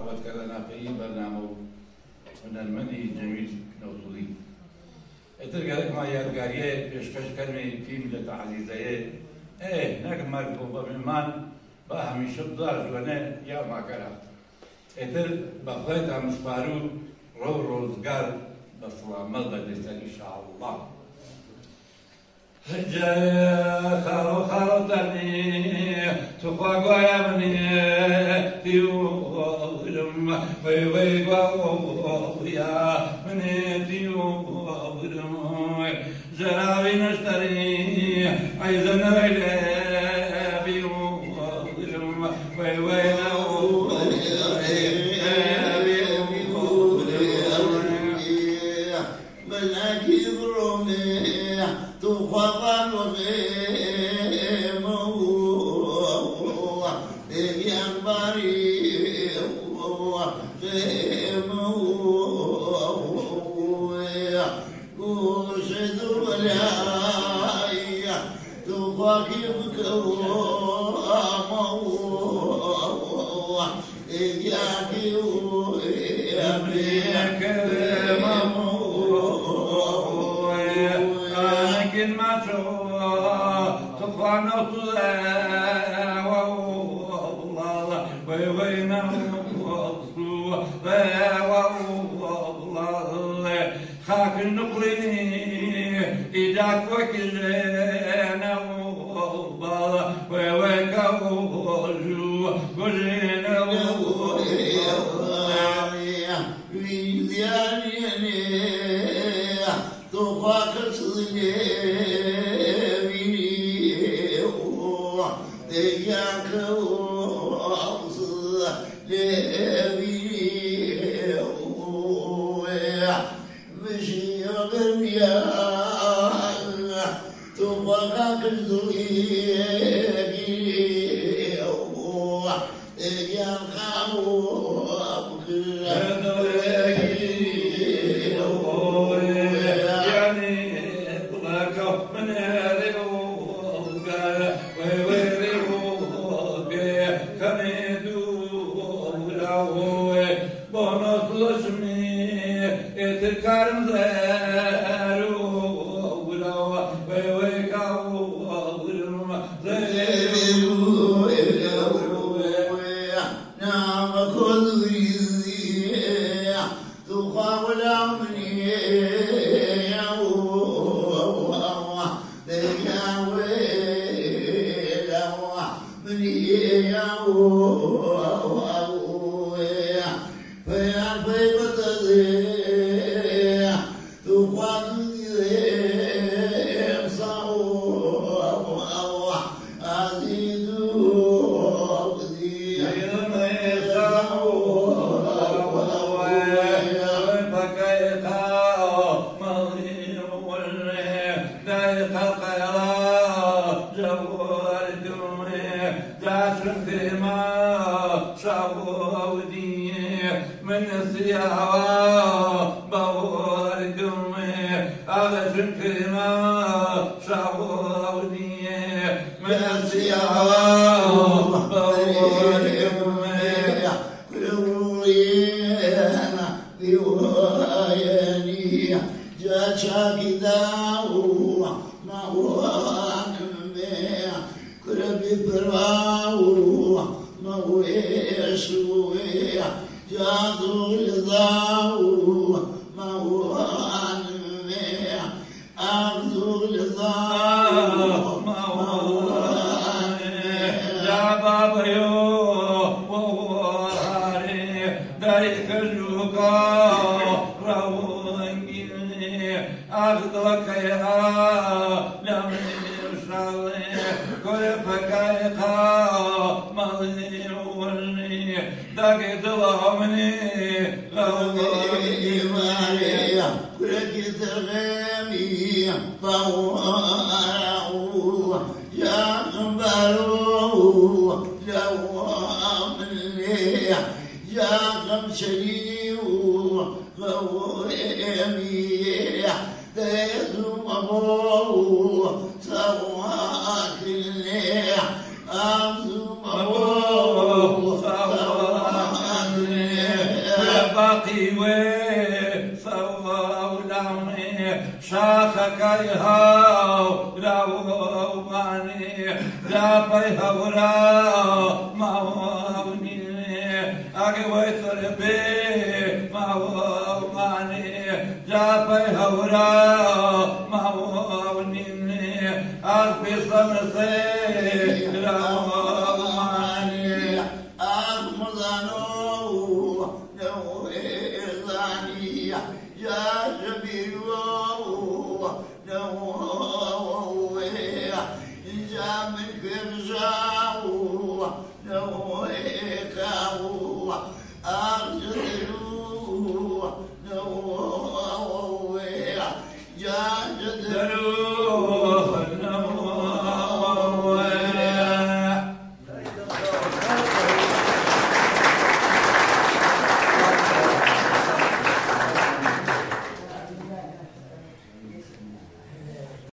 دعوتکارانە پێی بەرنامە و هونەرمەندی جەمیل نەوتوڵی ئیتر گەرەکمان یادگاریە پێشکەشکەرمی پێی میلەتە عەزیزەیە نەکەم مەرگ بۆ بەمێمان با هەمیشە بدار جوانە یا ماکەرە ئیتر بەخوایتا مسپار و ڕۆ ڕۆزگار بە سڵامەت بەدەستە ئینشاءالله خاڵۆ خاڵۆتەنی توخوا گوایە منێ دیوڵم وەی وەی گواڵیا منێ دیوڵم ژەراوی نەشتەری عەیزەنەوەی لێ بیوڵم وەی وەی تخوض الغيم ينبري غيم وشد ولايا تخاكبك ياكي يمليك ما تخوى نطلع والله وين والله خاك النقرني إيداك وكلنا والله وين قوجو قلنا والله تخاك صليبني دياك وصل لبني مشي غرميا تخاك صليبني دياك كارم زارو ولو ويكاو زارو نعم كل تخاول أمني من السياوة بوردمي أغسل كلمة شعبودي من السياوة بوردمي كلوينا بوهايني جاشا كداو ما هو أنمي كربي برواو ما هو يشوي جادو لذاو ما هو عنمي أرضو لذاو ما هو عنمي يا بابا يو وواري دايك الجوكا روانجيني أخذك يا لمن يشالي كل فكايقا مالي ولي داك دلامني غوي ماريا كركت غامي طوارو يا غمبرو جوامني يا غمشريو غوامي دايزو مبو سواكلي أمزو مبو سواكلي قيوي سوا ولامي شاخك يهاو راو ماني رابي هورا ماوني اگوي تربي ماوني رابي هورا ماوني اغبي سمسي راو ماني أغمضانو نو إذاني يا